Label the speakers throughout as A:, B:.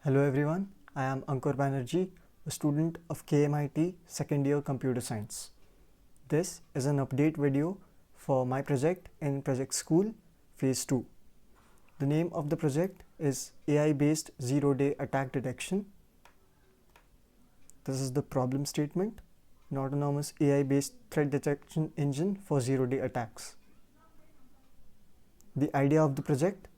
A: Hello everyone, I am Ankur Banerjee, a student of KMIT second year Computer Science. This is an update video for my project in Project School Phase 2. The name of the project is AI-based zero-day attack detection. This is the problem statement, an autonomous AI-based threat detection engine for zero-day attacks. The idea of the project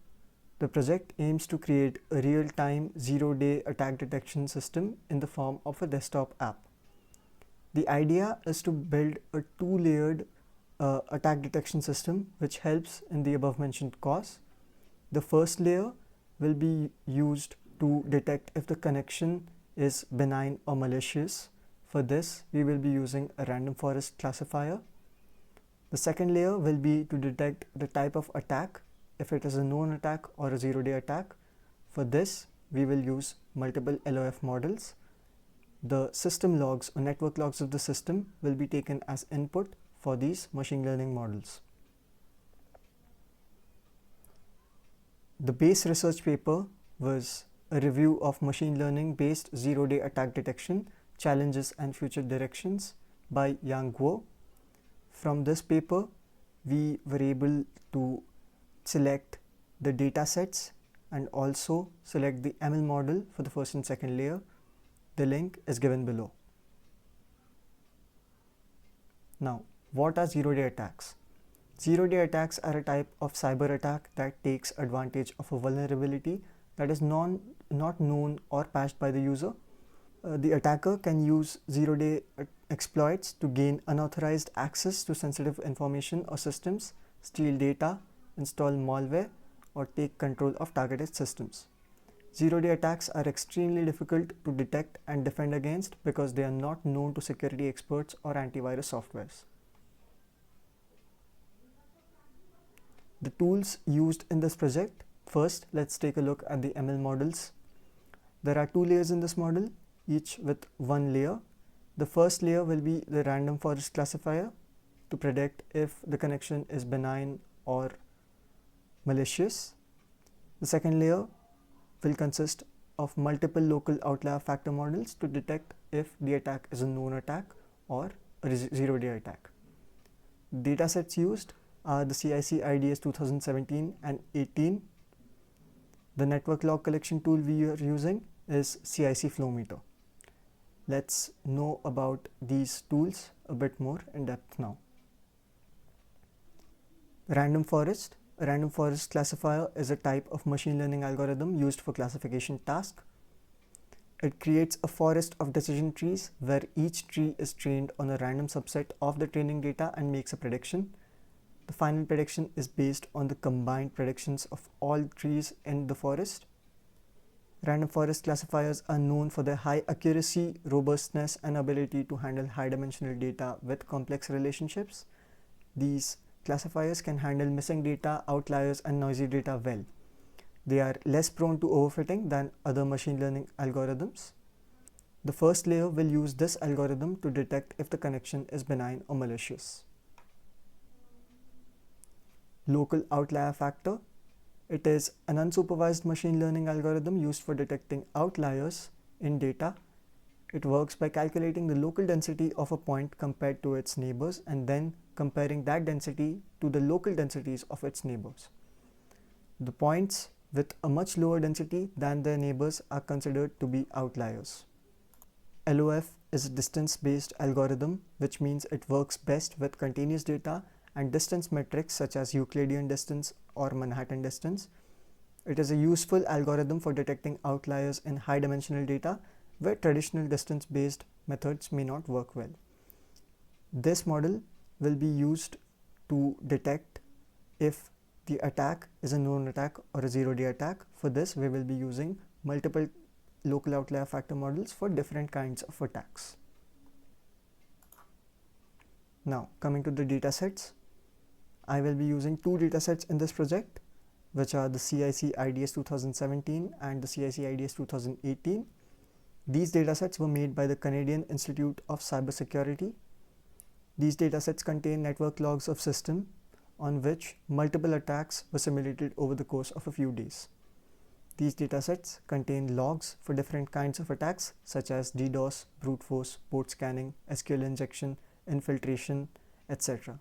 A: aims to create a real-time zero-day attack detection system in the form of a desktop app. The idea is to build a two-layered attack detection system which helps in the above-mentioned cause. The first layer will be used to detect if the connection is benign or malicious. For this, we will be using a random forest classifier. The second layer will be to detect the type of attack, if it is a known attack or a zero-day attack. For this, we will use multiple LOF models. The system logs or network logs of the system will be taken as input for these machine learning models. The base research paper was a review of machine learning based zero-day attack detection, challenges and future directions by Yang Guo. From this paper, we were able to select the data sets and also select the ML model for the first and second layer. The link is given below. Now, what are zero-day attacks? Zero-day attacks are a type of cyber attack that takes advantage of a vulnerability that is not known or patched by the user. The attacker can use zero-day exploits to gain unauthorized access to sensitive information or systems, steal data, install malware, or take control of targeted systems. Zero-day attacks are extremely difficult to detect and defend against because they are not known to security experts or antivirus softwares. The tools used in this project. First, let's take a look at the ML models. There are two layers in this model, each with one layer. The first layer will be the random forest classifier to predict if the connection is benign or malicious. The second layer will consist of multiple local outlier factor models to detect if the attack is a known attack or a zero-day attack. Datasets used are the CIC IDS 2017 and 18. The network log collection tool we are using is CIC Flowmeter. Let's know about these tools a bit more in depth now. Random forest. A random forest classifier is a type of machine learning algorithm used for classification tasks. It creates a forest of decision trees where each tree is trained on a random subset of the training data and makes a prediction. The final prediction is based on the combined predictions of all trees in the forest. Random forest classifiers are known for their high accuracy, robustness, and ability to handle high-dimensional data with complex relationships. These classifiers can handle missing data, outliers, and noisy data well. They are less prone to overfitting than other machine learning algorithms. The first layer will use this algorithm to detect if the connection is benign or malicious. Local outlier factor. It is an unsupervised machine learning algorithm used for detecting outliers in data. It works by calculating the local density of a point compared to its neighbors and then comparing that density to the local densities of its neighbors. The points with a much lower density than their neighbors are considered to be outliers. LOF is a distance-based algorithm, which means it works best with continuous data and distance metrics such as Euclidean distance or Manhattan distance. It is a useful algorithm for detecting outliers in high-dimensional data where traditional distance-based methods may not work well. This model will be used to detect if the attack is a known attack or a zero-day attack. For this, we will be using multiple local outlier factor models for different kinds of attacks. Now, coming to the datasets, I will be using two datasets in this project, which are the CIC IDS 2017 and the CIC IDS 2018. These datasets were made by the Canadian Institute of Cybersecurity. These datasets contain network logs of system on which multiple attacks were simulated over the course of a few days. These datasets contain logs for different kinds of attacks such as DDoS, brute force, port scanning, SQL injection, infiltration, etc.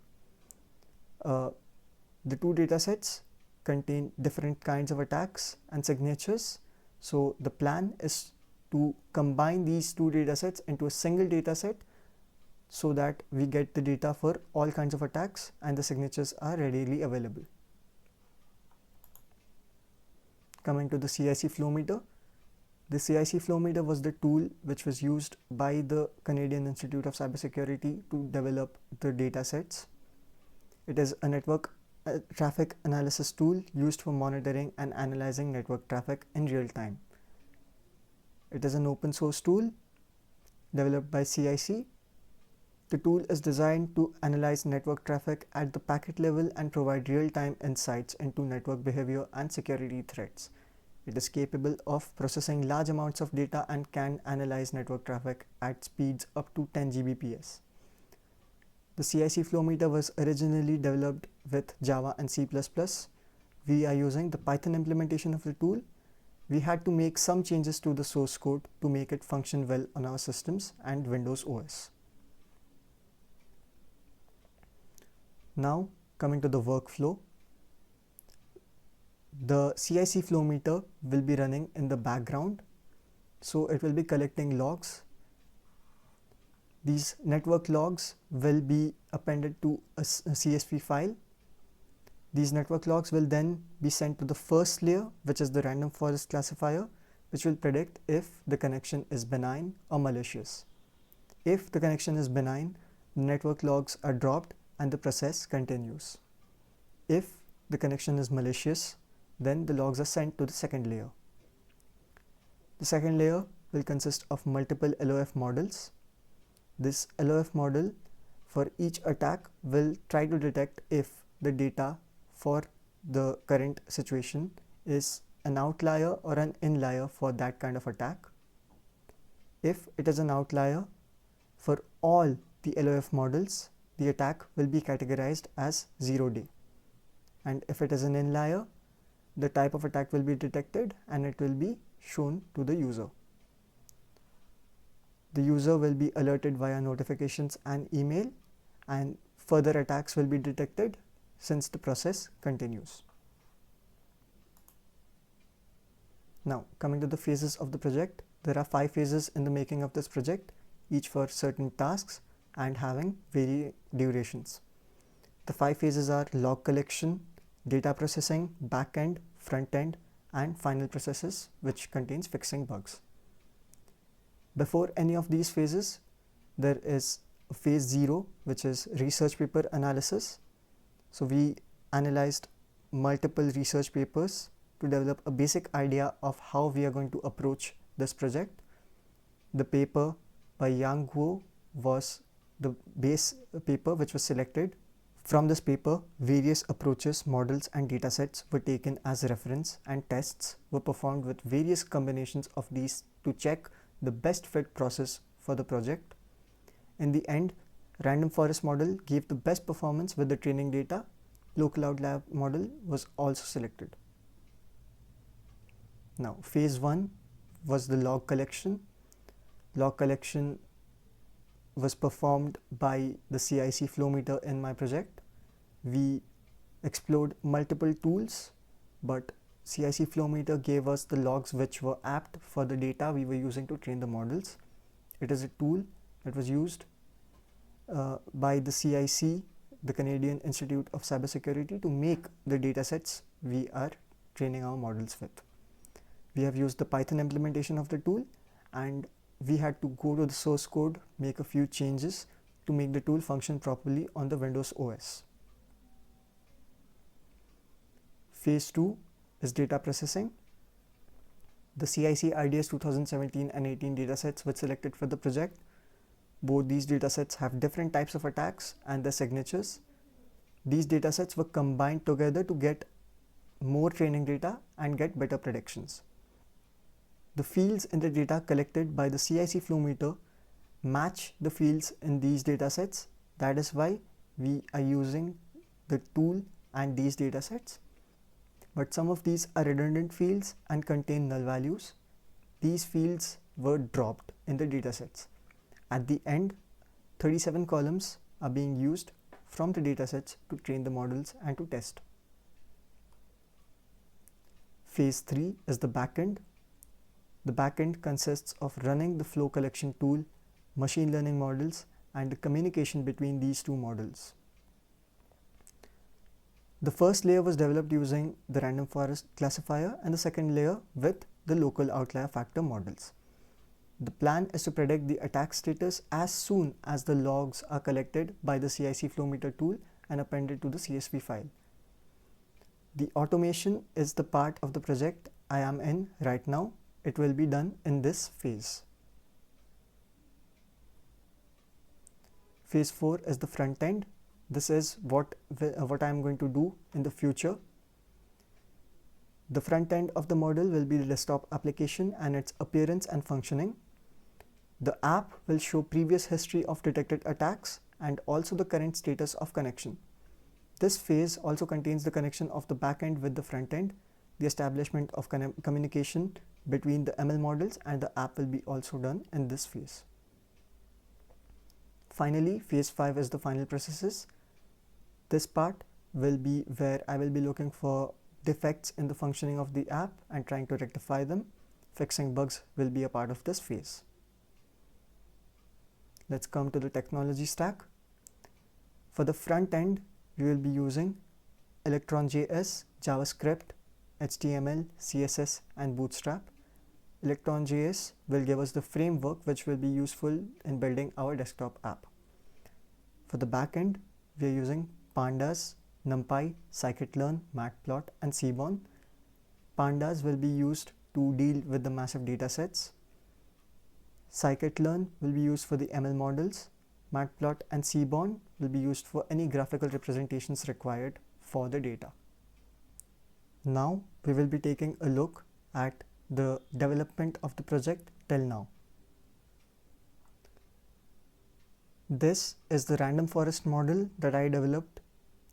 A: The two datasets contain different kinds of attacks and signatures. So the plan is to combine these two datasets into a single dataset so that we get the data for all kinds of attacks and the signatures are readily available. Coming to the CIC flow meter. The CIC flow meter was the tool which was used by the Canadian Institute of Cybersecurity to develop the datasets. It is a network traffic analysis tool used for monitoring and analyzing network traffic in real time. It is an open source tool developed by CIC. The tool is designed to analyze network traffic at the packet level and provide real-time insights into network behavior and security threats. It is capable of processing large amounts of data and can analyze network traffic at speeds up to 10 Gbps. The CIC flow meter was originally developed with Java and C++. We are using the Python implementation of the tool. We had to make some changes to the source code to make it function well on our systems and Windows OS. Now coming to the workflow. The CIC flow meter will be running in the background, so it will be collecting logs. These network logs will be appended to a CSV file. These network logs will then be sent to the first layer, which is the random forest classifier, which will predict if the connection is benign or malicious. If the connection is benign, the network logs are dropped and the process continues. If the connection is malicious, then the logs are sent to the second layer. The second layer will consist of multiple LOF models. This LOF model for each attack will try to detect if the data for the current situation is an outlier or an inlier for that kind of attack. If it is an outlier, for all the LOF models, the attack will be categorized as 0-day. And if it is an inlier, the type of attack will be detected and it will be shown to the user. The user will be alerted via notifications and email, and further attacks will be detected since the process continues. Now, coming to the phases of the project, there are 5 phases in the making of this project, each for certain tasks and having varying durations. The 5 phases are log collection, data processing, back-end, front-end, and final processes, which contains fixing bugs. Before any of these phases, there is phase 0, which is research paper analysis. So we analyzed multiple research papers to develop a basic idea of how we are going to approach this project. The paper by Yang Guo was the base paper which was selected. From this paper, various approaches, models and datasets were taken as reference, and tests were performed with various combinations of these to check the best fit process for the project. In the end, random forest model gave the best performance with the training data. Local outlier model was also selected. Now, phase 1 was the log collection. Log collection was performed by the CIC flow meter in my project. We explored multiple tools, but CIC flow meter gave us the logs which were apt for the data we were using to train the models. It is a tool that was used by the CIC, the Canadian Institute of Cybersecurity, to make the datasets we are training our models with. We have used the Python implementation of the tool, and we had to go to the source code, make a few changes to make the tool function properly on the Windows OS. Phase 2 is data processing. The CIC IDS 2017 and 18 datasets were selected for the project. Both these datasets have different types of attacks and their signatures. These datasets were combined together to get more training data and get better predictions. The fields in the data collected by the CIC flow meter match the fields in these datasets. That is why we are using the tool and these datasets. but some of these are redundant fields and contain null values. These fields were dropped in the datasets. At the end, 37 columns are being used from the datasets to train the models and to test. Phase 3 is the backend. The backend consists of running the flow collection tool, machine learning models, and the communication between these two models. The first layer was developed using the random forest classifier and the second layer with the local outlier factor models. The plan is to predict the attack status as soon as the logs are collected by the CIC flow meter tool and appended to the CSV file. The automation is the part of the project I am in right now. It will be done in this phase. Phase 4 is the front end. This is what I am going to do in the future. The front end of the model will be the desktop application and its appearance and functioning. The app will show previous history of detected attacks and also the current status of connection. This phase also contains the connection of the backend with the front end. The establishment of communication between the ML models and the app will be also done in this phase. Finally, phase 5 is the final processes. This part will be where I will be looking for defects in the functioning of the app and trying to rectify them. Fixing bugs will be a part of this phase. Let's come to the technology stack. For the front end, we will be using Electron.js, JavaScript, HTML, CSS, and Bootstrap. Electron.js will give us the framework which will be useful in building our desktop app. For the backend, we are using Pandas, NumPy, Scikit-learn, Matplot, and Seaborn. Pandas will be used to deal with the massive datasets. Scikit-learn will be used for the ML models. Matplot and Seaborn will be used for any graphical representations required for the data. Now we will be taking a look at the development of the project till now. This is the random forest model that I developed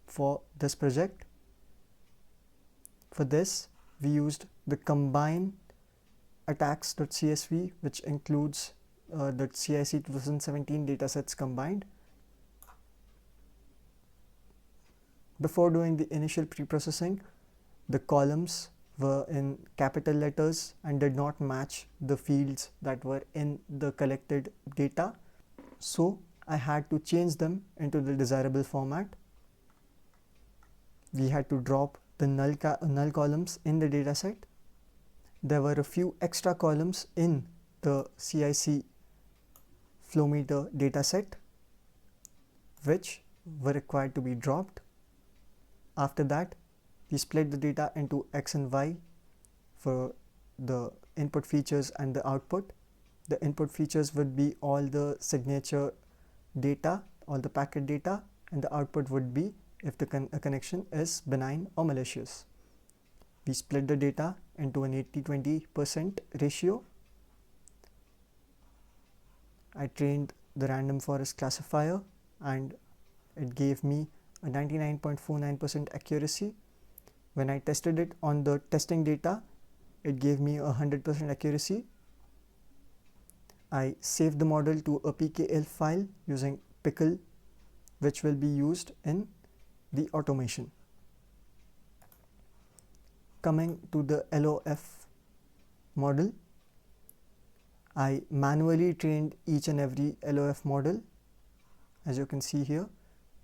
A: for this project. For this, we used the combine attacks.csv, which includes the CIC 2017 datasets combined. Before doing the initial pre-processing, the columns were in capital letters and did not match the fields that were in the collected data. So I had to change them into the desirable format. We had to drop the null columns in the dataset. There were a few extra columns in the CIC flow meter dataset which were required to be dropped. After that, we split the data into X and Y for the input features and the output. The input features would be all the signature data, all the packet data, and the output would be if the connection is benign or malicious. We split the data into an 80-20% ratio. I trained the random forest classifier and it gave me a 99.49% accuracy. When I tested it on the testing data, it gave me 100% accuracy. I saved the model to a pkl file using pickle, which will be used in the automation. Coming to the LOF model, I manually trained each and every LOF model. As you can see here,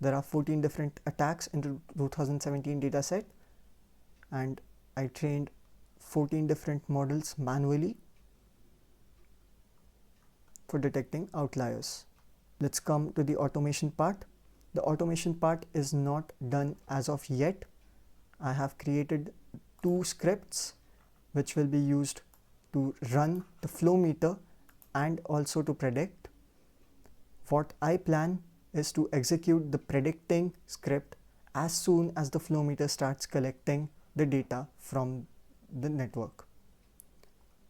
A: there are 14 different attacks in the 2017 dataset, and I trained 14 different models manually for detecting outliers. Let's come to the automation part. The automation part is not done as of yet. I have created 2 scripts which will be used to run the flow meter and also to predict. What I plan is to execute the predicting script as soon as the flow meter starts collecting the data from the network.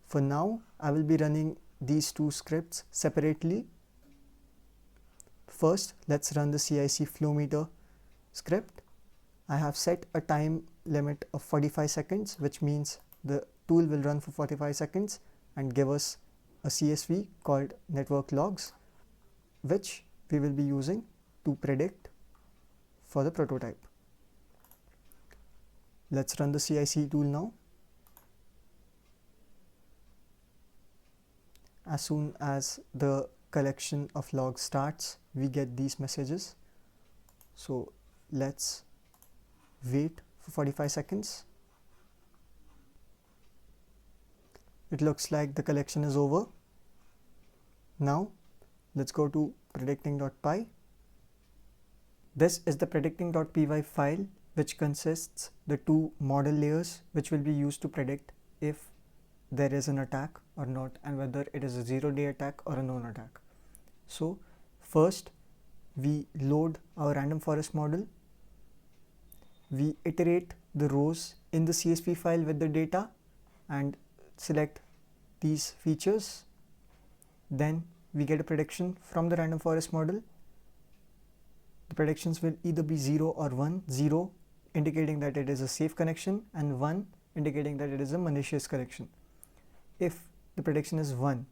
A: For now, I will be running these 2 scripts separately. First, let's run the CIC flow meter script. I have set a time limit of 45 seconds, which means the tool will run for 45 seconds and give us a CSV called network logs, which we will be using to predict for the prototype. Let's run the CIC tool now. As soon as the collection of logs starts, we get these messages. So let's wait for 45 seconds. It looks like the collection is over. Now let's go to predicting.py. This is the predicting.py file, which consists the two model layers which will be used to predict if there is an attack or not, and whether it is a 0-day attack or a known attack. So first we load our random forest model. We iterate the rows in the CSV file with the data and select these features. Then we get a prediction from the random forest model. The predictions will either be 0 or 1. 0 indicating that it is a safe connection and 1 indicating that it is a malicious connection. If the prediction is 1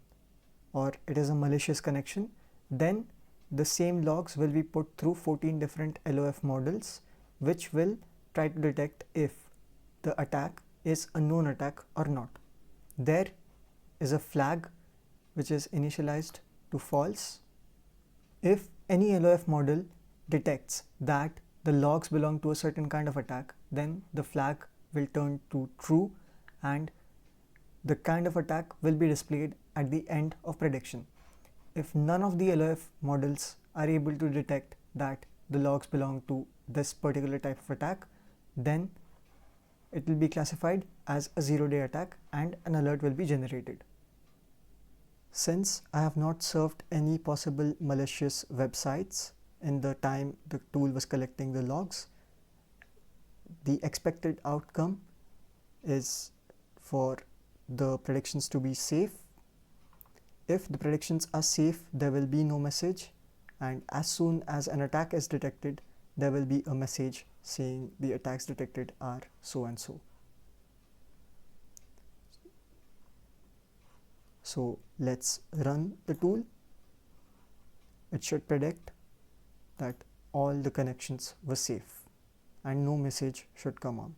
A: or it is a malicious connection, then the same logs will be put through 14 different LOF models, which will try to detect if the attack is a known attack or not. There is a flag which is initialized to false. If any LOF model detects that the logs belong to a certain kind of attack, then the flag will turn to true and the kind of attack will be displayed at the end of prediction. If none of the LOF models are able to detect that the logs belong to this particular type of attack, then it will be classified as a 0-day attack and an alert will be generated. Since I have not served any possible malicious websites in the time the tool was collecting the logs, the expected outcome is for the predictions to be safe. If the predictions are safe, there will be no message, and as soon as an attack is detected, there will be a message saying the attacks detected are so and so. So let's run the tool. It should predict that all the connections were safe and no message should come on.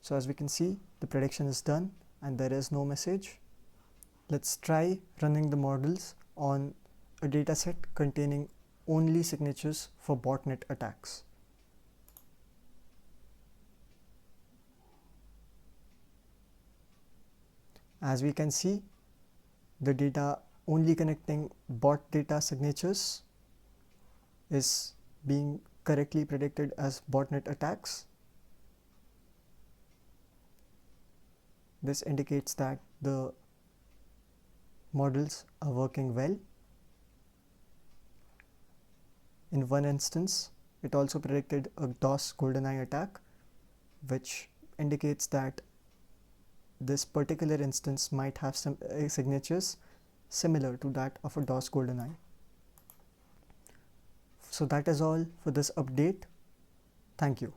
A: So as we can see, the prediction is done and there is no message. Let's try running the models on a dataset containing only signatures for botnet attacks. As we can see, the data only connecting bot data signatures is being correctly predicted as botnet attacks. This indicates that the models are working well. In one instance, it also predicted a DOS GoldenEye attack, which indicates that this particular instance might have some signatures similar to that of a DOS GoldenEye. So that is all for this update. Thank you.